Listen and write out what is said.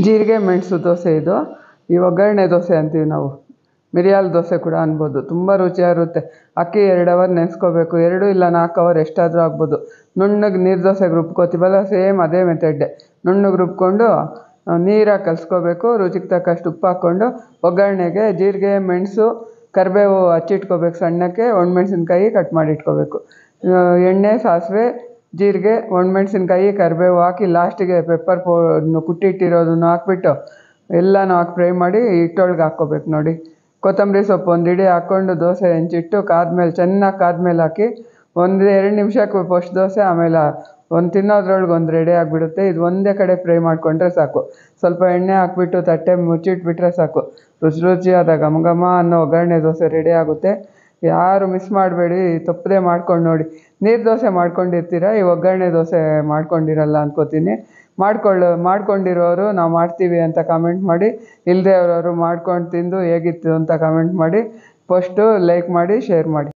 ಜೀರಿಗೆ ಮೆಣಸು ದೋಸೆ ಇದು. ಈ ಒಗ್ಗರಣೆ ದೋಸೆ ಅಂತೀವಿ ನಾವು. ಮಿರಿಯಾಲ ದೋಸೆ ಕೂಡ ಅನ್ಬೋದು. ತುಂಬ ರುಚಿಯಾಗಿರುತ್ತೆ. ಅಕ್ಕಿ 2 ಅವರ್ ನೆನೆಸ್ಕೋಬೇಕು. 2 ಇಲ್ಲ 4 ಅವರ್ ಎಷ್ಟಾದರೂ ಆಗ್ಬೋದು. ನುಣ್ಣಗೆ ನೀರು ದೋಸೆಗೆ ರುಬ್ಕೋತೀವಲ್ಲ, ಸೇಮ್ ಅದೇ ಮೆಥಡ್ಡೆ. ನುಣ್ಣಗೆ ರುಬ್ಕೊಂಡು ನೀರಾಗಿ ಕಲಿಸ್ಕೋಬೇಕು. ರುಚಿಗೆ ತಕ್ಕಷ್ಟು ಉಪ್ಪು ಹಾಕ್ಕೊಂಡು ಒಗ್ಗರಣೆಗೆ ಜೀರಿಗೆ, ಮೆಣಸು, ಕರಿಬೇವು ಹಚ್ಚಿಟ್ಕೋಬೇಕು ಸಣ್ಣಕ್ಕೆ. ಒಣಮೆಣ್ಸಿನ್ಕಾಯಿ ಕಟ್ ಮಾಡಿ ಇಟ್ಕೋಬೇಕು. ಎಣ್ಣೆ, ಸಾಸಿವೆ, ಜೀರಿಗೆ, ಒಣಮೆಣ್ಸಿನ್ಕಾಯಿ, ಕರಿಬೇವು ಹಾಕಿ ಲಾಸ್ಟಿಗೆ ಪೆಪ್ಪರ್ ಕುಟ್ಟಿಟ್ಟಿರೋದನ್ನು ಹಾಕ್ಬಿಟ್ಟು ಎಲ್ಲನೂ ಹಾಕಿ ಫ್ರೈ ಮಾಡಿ ಹಿಟ್ಟೊಳಗೆ ಹಾಕ್ಕೋಬೇಕು ನೋಡಿ. ಕೊತ್ತಂಬರಿ ಸೊಪ್ಪು ಒಂದು ಹಿಡಿ ಹಾಕ್ಕೊಂಡು ದೋಸೆ ಹೆಂಚಿಟ್ಟು ಚೆನ್ನಾಗಿ ಕಾದ್ಮೇಲೆ ಹಾಕಿ 1-2 ನಿಮಿಷಕ್ಕೆ ಫಸ್ಟ್ ದೋಸೆ, ಆಮೇಲೆ ಒಂದು ತಿನ್ನೋದ್ರೊಳಗೆ ಒಂದು ರೆಡಿ ಆಗಿಬಿಡುತ್ತೆ. ಇದು ಒಂದೇ ಕಡೆ ಫ್ರೈ ಮಾಡಿಕೊಂಡ್ರೆ ಸಾಕು. ಸ್ವಲ್ಪ ಎಣ್ಣೆ ಹಾಕ್ಬಿಟ್ಟು ತಟ್ಟೆ ಮುಚ್ಚಿಟ್ಬಿಟ್ರೆ ಸಾಕು. ರುಚಿಯಾದ ಘಮ ಘಮ ಅನ್ನೋ ಒಗ್ಗರಣೆ ದೋಸೆ ರೆಡಿ ಆಗುತ್ತೆ. ಯಾರು ಮಿಸ್ ಮಾಡಬೇಡಿ, ತಪ್ಪದೆ ಮಾಡ್ಕೊಂಡು ನೋಡಿ. ನೀರು ದೋಸೆ ಮಾಡ್ಕೊಂಡಿರ್ತೀರ, ಈ ಒಗ್ಗರಣೆ ದೋಸೆ ಮಾಡ್ಕೊಂಡಿರಲ್ಲ ಅಂದ್ಕೋತೀನಿ. ಮಾಡ್ಕೊಂಡಿರೋರು ನಾವು ಮಾಡ್ತೀವಿ ಅಂತ ಕಮೆಂಟ್ ಮಾಡಿ, ಇಲ್ಲದೆ ಅವರವರು ಮಾಡ್ಕೊಂಡು ತಿಂದು ಹೇಗಿತ್ತು ಅಂತ ಕಮೆಂಟ್ ಮಾಡಿ. ಫಸ್ಟು ಲೈಕ್ ಮಾಡಿ, ಶೇರ್ ಮಾಡಿ.